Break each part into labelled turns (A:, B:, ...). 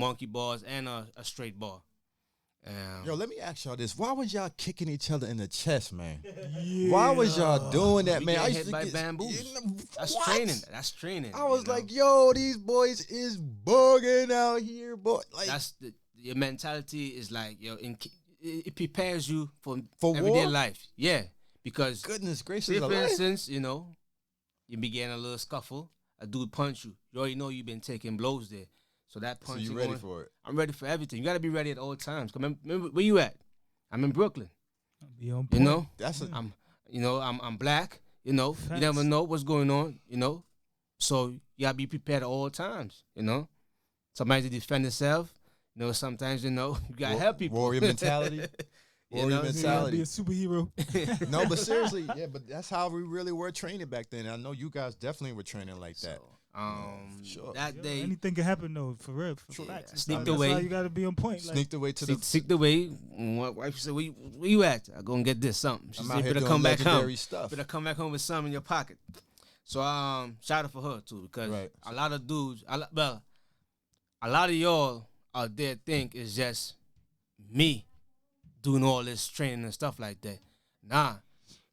A: monkey bars and a straight bar.
B: Yo, let me ask y'all this: why was y'all kicking each other in the chest, man? Why was y'all doing that, man?
A: I used to get hit by bamboos. That's training. That's training.
B: I was like, yo, these boys is bugging out here, boy. Like,
A: that's your mentality is like, yo, it prepares you for
B: war?
A: everyday life. Yeah, because
B: goodness gracious,
A: say for instance, you know, you be getting a little scuffle, a dude punch you. You already know you've been taking blows there. So that punch.
B: So you ready for it?
A: I'm ready for everything. You got to be ready at all times. Remember where you at? I'm in Brooklyn.
C: Be on point.
A: You know,
B: I'm
A: I'm black. You know,
C: Facts.
A: you never know what's going on. You know, so you gotta be prepared at all times. You know, sometimes to defend yourself. You know, sometimes you gotta help people.
B: Warrior mentality. Warrior mentality.
C: Be a superhero.
B: No, but seriously, yeah, but that's how we really were training back then. I know you guys definitely were training like that.
A: Sure. That day,
C: anything can happen though. For real, for facts.
A: Sneaked
C: That's
A: away.
C: why you gotta be on point.
B: Sneaked away to
A: Sneaked away. My wife said, "Where you at? I go and get this something." She
B: I'm
A: said,
B: out here
A: "Better
B: doing
A: come back home.
B: legendary stuff.
A: Better come back home with something in your pocket." So shout out for her too, because a lot of dudes, a lot of y'all out there think it's just me doing all this training and stuff like that. Nah,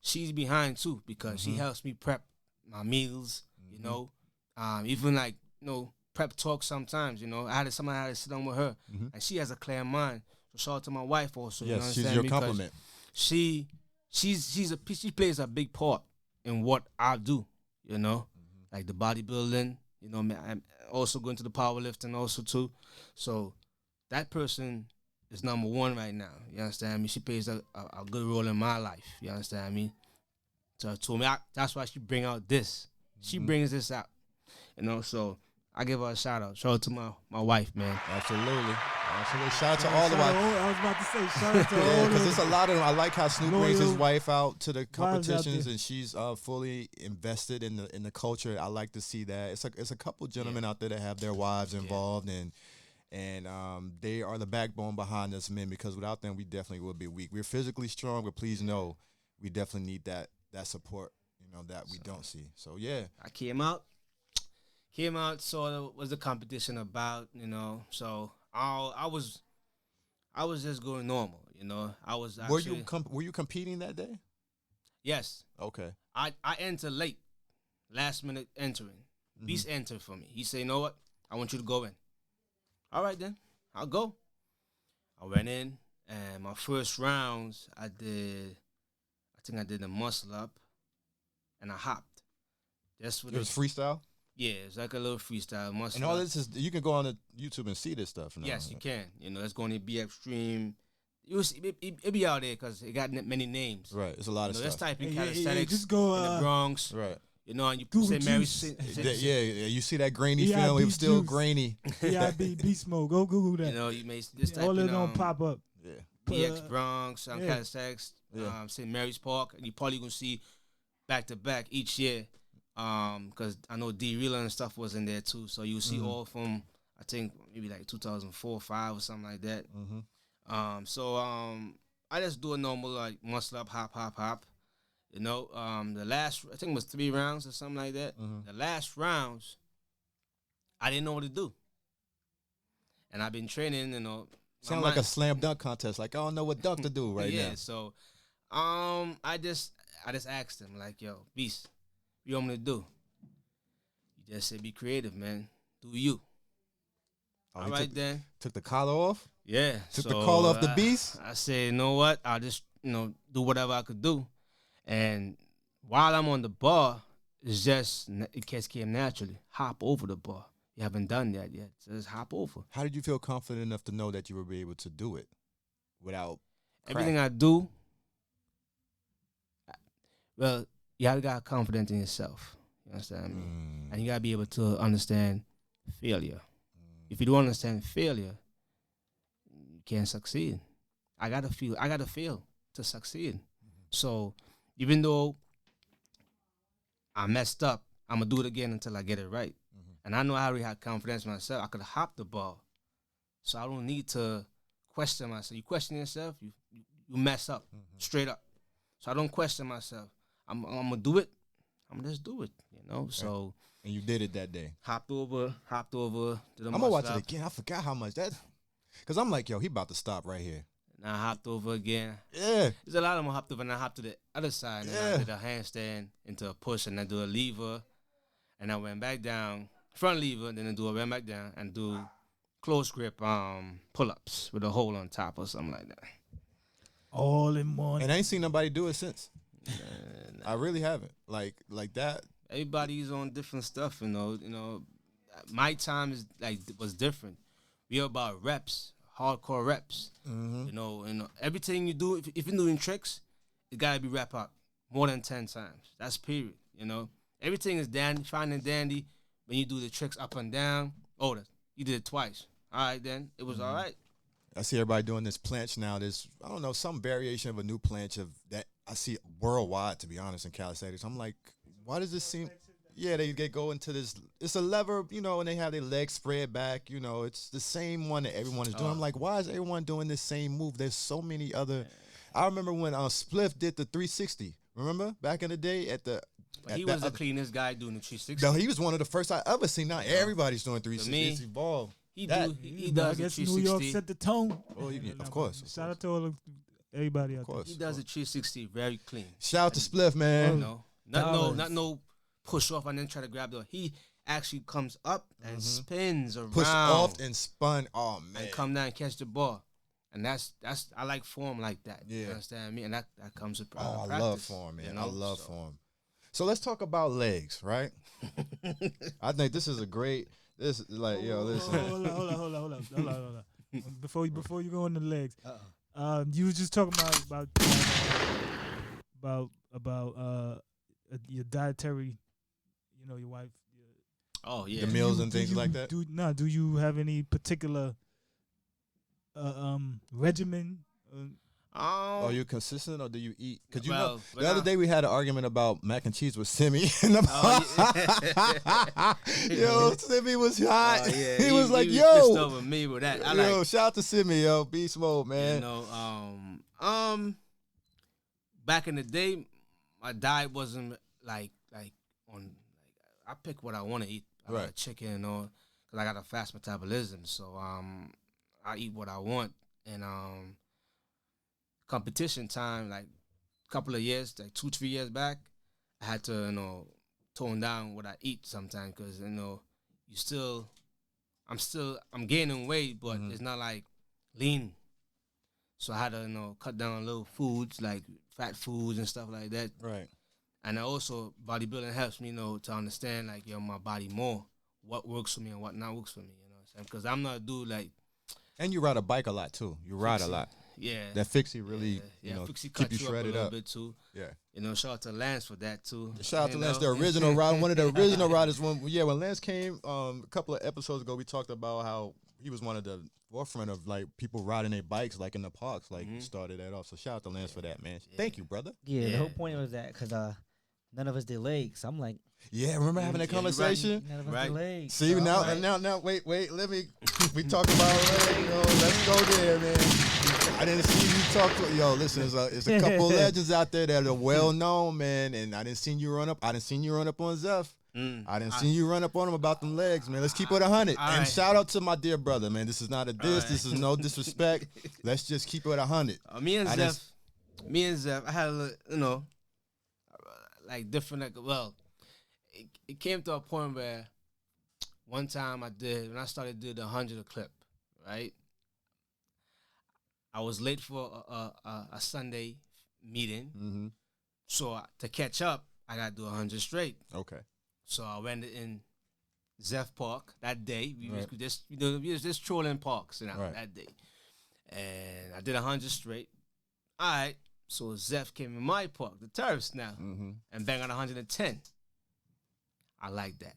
A: she's behind too, because she helps me prep my meals. You know, even like prep talk sometimes. You know, somebody had to sit down with her, and she has a clear mind. So shout out to my wife also.
B: Yes,
A: you know
B: she's your compliment.
A: She plays a big part in what I do. You know, like the bodybuilding. You know, I'm also going to the powerlifting also too. So that person is number one right now. You understand me? She plays a good role in my life. You understand me? So to me, that's why she bring out this. She brings this out. You know, so I give her a shout out. Shout out to my wife, man.
B: Absolutely. Shout out to all the wives.
C: I was about to say, shout out to all
B: because there's a lot of them. I like how Snoop brings his wife out to the
C: wives out
B: competitions,
C: there.
B: and she's fully invested in the culture. I like to see that. It's a couple gentlemen out there that have their wives involved, and they are the backbone behind us men, because without them, we definitely would be weak. We're physically strong, but please know we definitely need that support, that we don't see. So, yeah.
A: I came out, so was the competition about, so I was just going normal, I was actually.
B: Were you competing that day?
A: Yes.
B: Okay.
A: I entered late, last minute entering. Beast entered for me. He said, you know what? I want you to go in. All right, then. I'll go. I went in, and my first rounds, I think I did a muscle up, and I hopped.
B: It was freestyle?
A: Yeah, it's like a little freestyle muscle
B: And all
A: up.
B: this is, you can go on the YouTube and see this stuff now.
A: Yes, you can. It's going to be extreme. It be out there because it got many names.
B: Right, it's a lot of stuff.
A: Let's type in calisthenics
C: just go,
A: in the Bronx.
B: Right.
A: And you
C: Google
A: say Mary.
B: Yeah, you see that grainy
C: E.i.b.
B: film? It was still
C: juice.
B: grainy.
C: E.i.b. Beast Mode. Go Google that.
A: You may this type
C: all
A: in
C: it don't pop up.
B: Yeah.
A: PX Bronx,
C: yeah.
A: calisthenics, St. Mary's Park, and you probably gonna see back to back each year. Because I know D Reeler and stuff was in there too. So you see all from, I think maybe like 2004, 5 or something like that. I just do a normal like muscle up, hop. The last, I think it was 3 rounds or something like that. The last rounds, I didn't know what to do. And I've been training,
B: Sound like a slam dunk contest. Like, I don't know what dunk to do right now.
A: Yeah, so I just asked him, like, yo, Beast, what you want me to do? He just said, be creative, man. Do you. All right, then.
B: Took the collar off?
A: Yeah.
B: Took the collar off the Beast?
A: I said, you know what? I'll just, do whatever I could do. And while I'm on the bar, it just came naturally. Hop over the bar. You haven't done that yet. So just hop over.
B: How did you feel confident enough to know that you would be able to do it without
A: everything I do? Well, you gotta got confidence in yourself. You understand me? And you gotta be able to understand failure. If you don't understand failure, you can't succeed. I gotta fail to succeed. So even though I messed up, I'm gonna do it again until I get it right. And I know I already had confidence in myself. I could hop the ball. So I don't need to question myself. You question yourself, you mess up straight up. So I don't question myself. I'm gonna do it. I'm gonna just do it, So
B: And you did it that day.
A: Hopped over to the
B: I'm gonna watch it again. I forgot how much that. Cause I'm like, yo, he about to stop right here.
A: And I hopped over again.
B: Yeah.
A: There's a lot of them I hopped over, and I hopped to the other side. And I did a handstand into a push, and I do a lever, and I went back down, front lever, then I went back down and do close grip pull-ups with a hole on top or something like that.
C: All in one.
B: And I ain't seen nobody do it since. I really haven't. Like that.
A: Everybody's on different stuff, you know. My time was different. We are about reps, hardcore reps.
B: Mm-hmm.
A: You know, everything you do, if you're doing tricks, it gotta be rep up more than 10 times. That's period. You know, everything is fine and dandy when you do the tricks up and down. Oh, you did it twice. All right, then it was all right.
B: I see everybody doing this planche now. There's, I don't know, some variation of a new planche of that I see worldwide, to be honest, in calisthenics. I'm like, why does this seem? Yeah, they go into this. It's a lever, you know, and they have their legs spread back. You know, it's the same one that everyone is doing. I'm like, why is everyone doing this same move? There's so many other. I remember when Spliff did the 360. Remember back in the day at the.
A: He was the cleanest guy doing the 360.
B: No, he was one of the first I ever seen. Now everybody's doing 360. It's evolved.
A: He does
C: I guess
A: the 360.
C: New York set the tone.
B: Oh, of course.
C: Shout out to all of everybody out there.
A: He does the 360 very clean.
B: Shout out to Spliff, man.
A: Not no push off and then try to grab the. He actually comes up and spins around.
B: Push off and spun. Oh man.
A: And come down and catch the ball. And that's I like form like that.
B: Yeah.
A: You understand me? And that comes with
B: practice.
A: practice.
B: I love form, man.
A: You know?
B: I love form. So let's talk about legs, right? I think this is a great. This is like, yo, listen.
C: Hold on. Before you go on the legs, you was just talking about your dietary, you know, your wife.
A: Oh yeah,
B: the meals and things like that.
C: Do you have any particular regimen?
B: Are you consistent or do you eat? Because know, the other day we had an argument about mac and cheese with Simi. Yo, Simi was hot. He was like,
A: he
B: yo.
A: pissed over me with that.
B: Shout out to Simi, yo. Beast mode, man.
A: You know, back in the day, my diet wasn't like I pick what I want to eat. I got chicken or because I got a fast metabolism, so I eat what I want. And competition time, like a couple of years, like 2-3 years back, I had to tone down what I eat sometimes because I'm gaining weight, but it's not like lean. So I had to cut down on little foods like fat foods and stuff like that.
B: Right.
A: And also bodybuilding helps me to understand like my body more, what works for me and what not works for me. You know what I'm saying? Because I'm not a dude like.
B: And you ride a bike a lot too. You ride a lot.
A: Yeah.
B: That fixie really,
A: Fixie
B: keep you shredded
A: up a little bit too.
B: Yeah.
A: Shout out to Lance for that too.
B: Shout out to Lance, the original rider, one of the original riders. When Lance came a couple of episodes ago, we talked about how he was one of the forefront of like people riding their bikes like in the parks, like started that off. So shout out to Lance for that, man. Thank you, brother.
D: Yeah, the whole point was that because none of us did legs. I'm like,
B: yeah, remember having that conversation?
D: None of us did legs.
B: See, so now, wait, let me, we talk about legs, let's go there, man. I didn't see you talk to, listen, there's a couple legends out there that are well known, man, and I didn't see you run up on Zeph. I didn't see you run up on him about them legs, man. Let's keep it 100. And shout out to my dear brother, man. This is not a diss. This is no disrespect. Let's just keep it 100.
A: Me and Zeph, I had a little, like different, it came to a point where one time when I started doing the 100 clip, right? I was late for a Sunday meeting. So to catch up, I got to do 100 straight.
B: Okay.
A: So I went in Zeph Park that day. We was just trolling parks that day. And I did 100 straight. All right. So Zeph came in my park, the turfs now, and bang on 110. I like that.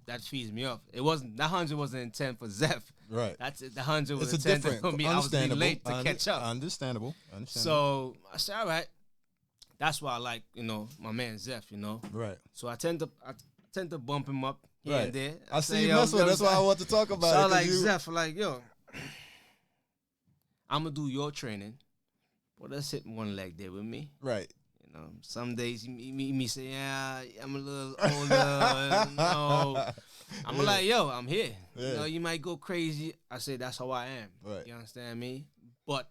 A: That feeds me up. That 100 wasn't intent for Zeph.
B: Right.
A: The 100 was intended for me. I was late to catch up.
B: Understandable.
A: So I said, all right. That's why I like, my man Zeph,
B: Right.
A: So I tend to bump him up here and there.
B: I see you mess with. That's why I want to talk about it.
A: So I like Zeph, I'm gonna do your training, but let's hit one leg there with me.
B: Right.
A: You know, some days you meet me say, yeah, I'm a little older. No. I'm like, yo, I'm here.
B: Yeah.
A: You know, you might go crazy. I say that's how I am.
B: Right.
A: You understand me? But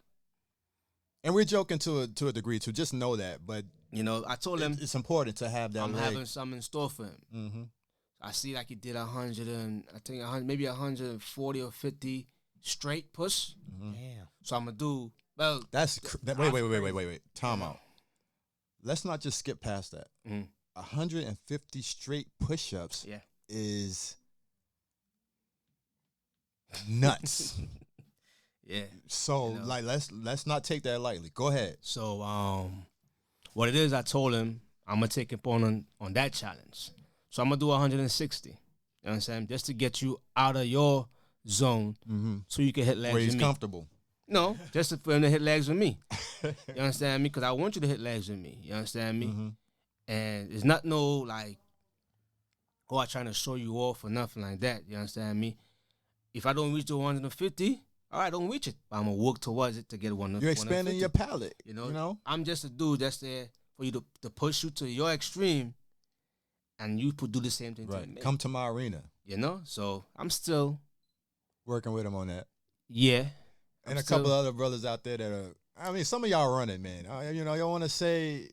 B: And we're joking to a degree too. Just know that. But
A: you know, I told him
B: it's important to have that.
A: I'm
B: leg.
A: having something in store for him.
B: Mm-hmm.
A: I see like he did 100 and I think 100, maybe 140 or 50 straight push.
B: Mm-hmm.
D: Damn.
A: So I'm gonna do well.
B: Wait. Time out. Let's not just skip past that. 150 straight push-ups.
A: Yeah.
B: Is nuts.
A: Yeah.
B: So
A: You know.
B: like let's not take that lightly. Go ahead.
A: So what it is, I told him I'm gonna take him on that challenge. So I'm gonna do 160. You know what I'm saying? Just to get you out of your zone, so you can hit legs
B: Where he's
A: with me.
B: comfortable.
A: No, just for him to hit legs with me. You understand me? Because I want you to hit legs with me. You understand me? And it's not no like, oh, I'm trying to show you off or nothing like that. You understand me? If I don't reach the 150, all right, don't reach it. But I'm gonna work towards it to get 150.
B: You're expanding your palate.
A: You know? I'm just a dude that's there for you to push you to your extreme, and you could do the same thing to me.
B: Come to my arena.
A: You know? So I'm still
B: Working with him on that.
A: yeah.
B: And a couple other brothers out there that are, I mean, some of y'all running, man. You know, y'all want to say,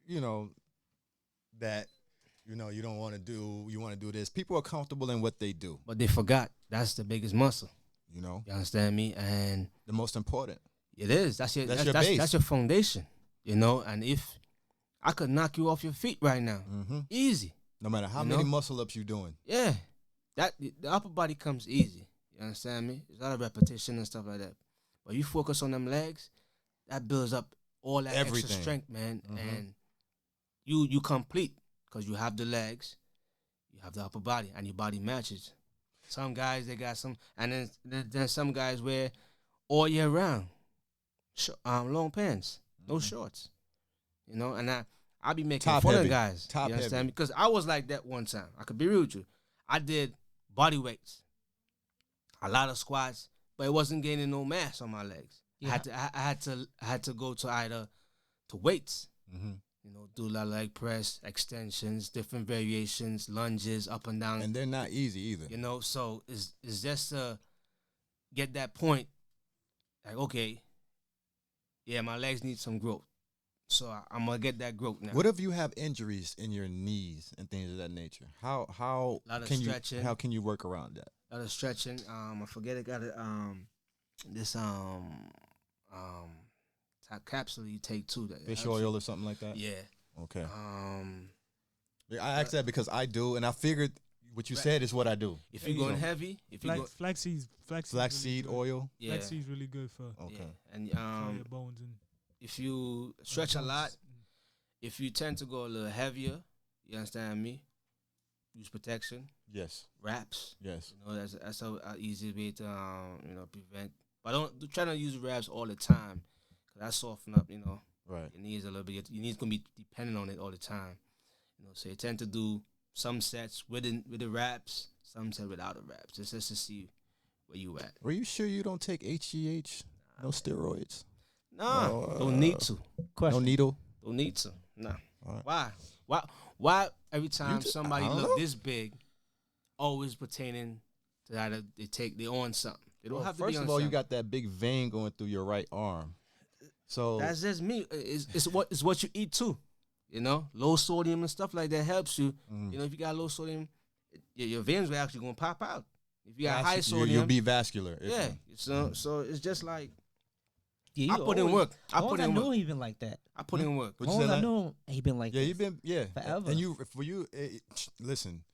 B: you know, that, you know, you want to do this. People are comfortable in what they do.
A: But they forgot that's the biggest muscle.
B: You know?
A: You understand me? And
B: The most important.
A: it is. That's your
B: base.
A: That's your foundation. You know, and if I could knock you off your feet right now, easy.
B: No matter how many muscle ups you're doing.
A: Yeah. The upper body comes easy. You understand me? There's a lot of repetition and stuff like that. But you focus on them legs, that builds up all that extra strength, man. And you complete because you have the legs, you have the upper body, and your body matches. Some guys, they got some, and then some guys wear all year round long pants, no shorts. You know, and I be making fun of guys.
B: Top
A: you understand
B: heavy.
A: me? Because I was like that one time. I could be real with you. I did body weights, a lot of squats, but it wasn't gaining no mass on my legs.
D: Yeah.
A: I had to go to either to weights, you know, do a lot of leg press, extensions, different variations, lunges, up and down.
B: And they're not easy either.
A: You know, so it's just to get that point, like, okay, yeah, my legs need some growth. So I'm gonna get that growth now.
B: What if you have injuries in your knees and things of that nature? How can you work around that?
A: A lot of stretching. I forget it. Got it. This type capsule you take too. That
B: Fish oil or something like that.
A: Yeah.
B: Okay. I asked that because I do, and I figured what you said is what I do.
A: If you're going heavy,
C: flaxseed
B: Flaxseed oil.
A: yeah.
C: Flaxseed's really good for
B: Okay.
A: Yeah. And
C: your bones and
A: if you stretch a lot, if you tend to go a little heavier, you understand me? Use protection.
B: Yes.
A: Wraps.
B: Yes.
A: You know, that's a easy way to prevent. But don't try to use wraps all the time, cause that soften up. You know,
B: Right.
A: your knees a little bit. Your knees gonna be dependent on it all the time. You know, so you tend to do some sets with the wraps, some sets without the wraps, just to see where you at.
B: Are you sure you don't take HGH? No steroids.
A: Nah, don't need to.
B: No needle.
A: Don't need to. Nah.
B: Right.
A: Why every time somebody
B: I don't
A: look
B: know.
A: this big, always pertaining to that they on something. They don't have to be
B: First
A: on
B: of all, you
A: something.
B: got that big vein going through your right arm. So
A: That's just me. It's what you eat too. You know, low sodium and stuff like that helps you. You know, if you got low sodium, your veins are actually gonna pop out. If you got high sodium,
B: you'll be vascular.
A: yeah. So it's just like
D: Yeah,
A: I put in work. I
D: I knew he been like that.
A: I put in work.
B: What you
D: Long as
B: said,
D: I
B: Lon?
D: knew he been like
B: Yeah,
D: this.
B: you've been
D: Forever.
B: And listen.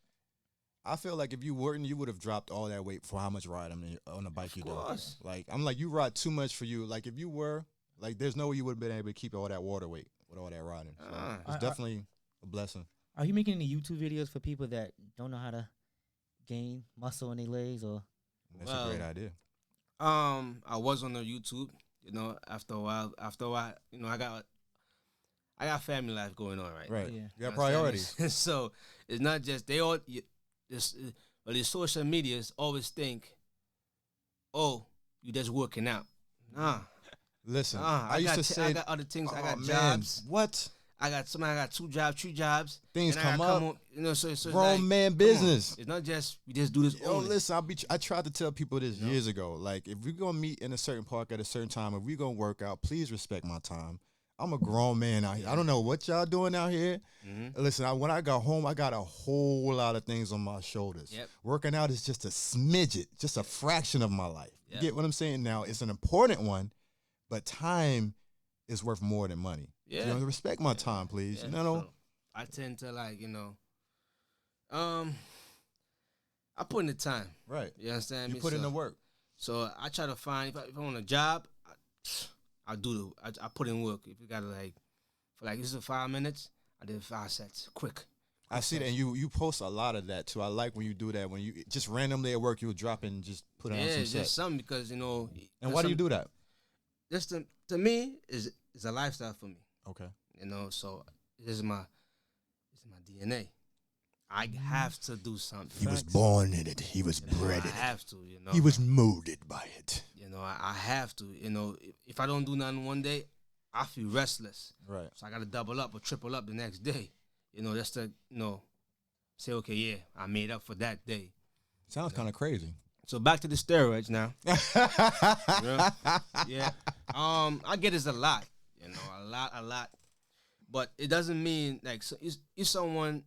B: I feel like if you weren't, you would have dropped all that weight for how much ride on the bike you do.
A: course.
B: Like I'm like you ride too much for you. Like if you were, like there's no way you would have been able to keep all that water weight with all that riding. So it's definitely a blessing.
D: Are you making any YouTube videos for people that don't know how to gain muscle in their legs or?
B: That's a great idea.
A: I was on the YouTube. You know, after a while, you know, I got family life going on right.
B: Right.
D: Yeah.
B: You got
A: Understand
B: priorities.
A: me? So it's not just but the social medias always think, oh, you just working out. Nah.
B: Listen,
A: I
B: I used to say
A: I got other things. I got
B: man,
A: jobs.
B: What?
A: I got 2 jobs, 3 jobs.
B: Things
A: and I
B: come
A: gotta
B: up.
A: on, you know, so it's
B: Grown
A: like,
B: man
A: come on.
B: business.
A: It's not just we just do this
B: Yo,
A: only.
B: listen, I tried to tell people this years ago. Like, if we're gonna meet in a certain park at a certain time, if we're gonna work out, please respect my time. I'm a grown man out here. I don't know what y'all doing out here. Listen, when I got home, I got a whole lot of things on my shoulders.
A: Yep.
B: Working out is just a smidget, just a fraction of my life.
A: Yep.
B: You get what I'm saying? Now, it's an important one, but time is worth more than money.
A: Yeah.
B: You know, respect my time, please.
A: Yeah,
B: You know?
A: so I tend to like, I put in the time.
B: Right.
A: You understand me?
B: You put in the work.
A: So I try to find if I want a job, I put in work. If you gotta this is 5 minutes, I did 5 sets, quick.
B: I see that, and you post a lot of that too. I like when you do that. When you just randomly at work, you'll drop and just put on some
A: just
B: sets.
A: something because
B: And why do you do that?
A: Just to me is a lifestyle for me.
B: Okay.
A: So this is my DNA. I have to do something.
B: He was born in it. He was bred
A: I
B: in it.
A: have to,
B: He was molded by it.
A: I have to, if I don't do nothing one day, I feel restless.
B: Right.
A: So I got to double up or triple up the next day, just to, say, okay, yeah, I made up for that day.
B: Sounds kind of crazy.
A: So back to the steroids now. Yeah. I get this a lot, a lot. But it doesn't mean, like, so if someone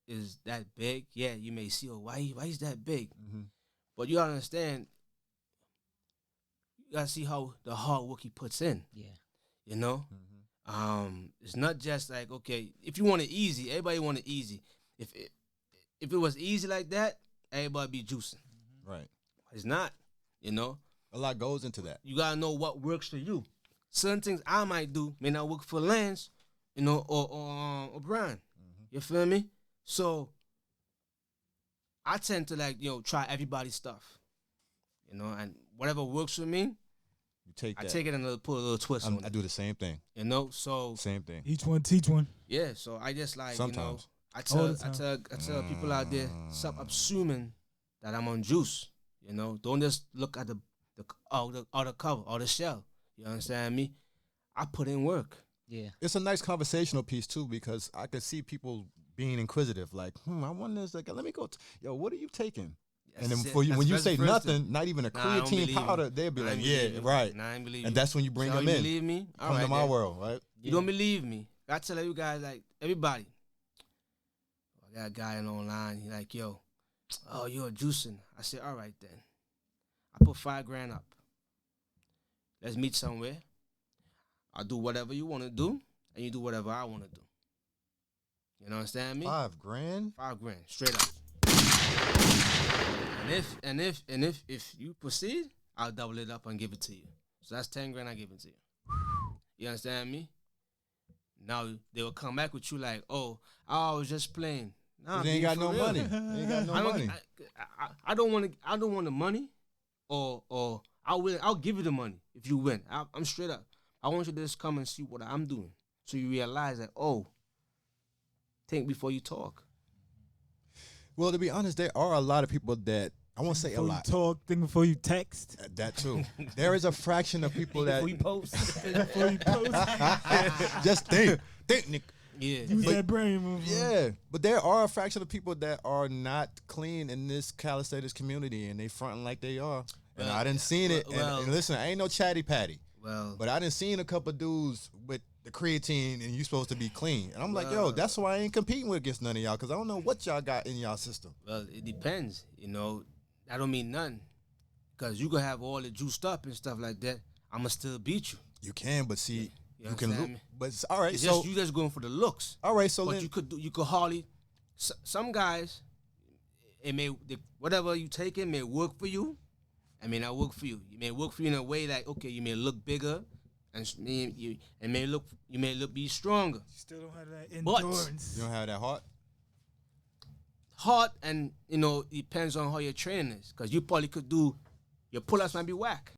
A: is that big, yeah, you may see, why he's that big?
B: Mm-hmm.
A: But you gotta understand, you gotta see how the hard work he puts in.
D: Yeah.
B: Mm-hmm.
A: It's not just like, okay, if you want it easy, everybody want it easy. If it was easy like that, everybody be juicing.
B: Right.
A: It's not,
B: A lot goes into that.
A: You gotta know what works for you. Certain things I might do may not work for Lance, or Brian.
B: Mm-hmm.
A: You feel me? So I tend to try everybody's stuff. And whatever works for me,
B: You take that.
A: I take it and put a little twist on
B: I
A: it.
B: do the same thing.
A: So
B: Same thing.
C: Each one teach one.
A: yeah, so I just
B: Sometimes.
A: I
C: All
A: tell
C: the time.
A: I tell people out there, stop assuming that I'm on juice. Don't just look at the cover or the shell. You understand me? I put in work.
D: Yeah.
B: It's a nice conversational piece too, because I could see people being inquisitive. Like, I wonder, let me go. Yo, what are you taking? And then when you say nothing, not even a creatine powder, they'll be like, yeah, right.
A: Nah, I ain't believe
B: And
A: you.
B: that's when you bring them
A: you
B: in.
A: Believe me? All
B: Come
A: right,
B: to my
A: then.
B: world, right?
A: You don't believe me? I tell you guys, everybody. I got a guy online. He like, yo, you're juicing. I said, all right then. I put $5,000 up. Let's meet somewhere. I'll do whatever you want to do, and you do whatever I want to do. You understand me?
B: $5,000?
A: $5,000, straight up. And if you proceed, I'll double it up and give it to you. So that's $10,000 I give it to you. You understand me? Now they will come back with you like, I was just playing. Nah,
B: They ain't got no money. They ain't got no money.
A: I don't want the money, or I'll give you the money if you win. I'm straight up. I want you to just come and see what I'm doing, so you realize that. Think before you talk.
B: Well, to be honest, there are a lot of people that I won't say a
C: Before you
B: lot.
C: talk, think before you text.
B: That too. There is a fraction of people that
D: Before you post.
C: Before you post.
B: just think, Nick.
A: Yeah.
C: Use that brain move.
B: Yeah, but there are a fraction of people that are not clean in this calisthenics community, and they fronting like they are. And I didn't seen it. And listen, I ain't no chatty patty.
A: Well,
B: But I done seen a couple dudes with the creatine, and you supposed to be clean. And I'm like, yo, that's why I ain't competing with against none of y'all, because I don't know what y'all got in y'all system.
A: well, it depends. I don't mean none, because you can have all the juiced up and stuff like that. I'ma still beat you.
B: You can, but see,
A: You
B: you can
A: understand
B: look.
A: me?
B: But it's all right.
A: It's
B: So
A: just you just going for the looks.
B: all right. So
A: But
B: then,
A: you could hardly. Some guys, whatever you take it may work for you, it may not work for you. It may work for you in a way that you may look bigger, and you may be stronger.
C: You still don't have that
A: But-
C: endurance.
B: you don't have that heart.
A: Hard, and it depends on how your training is, because you probably could do your pull-ups might be whack.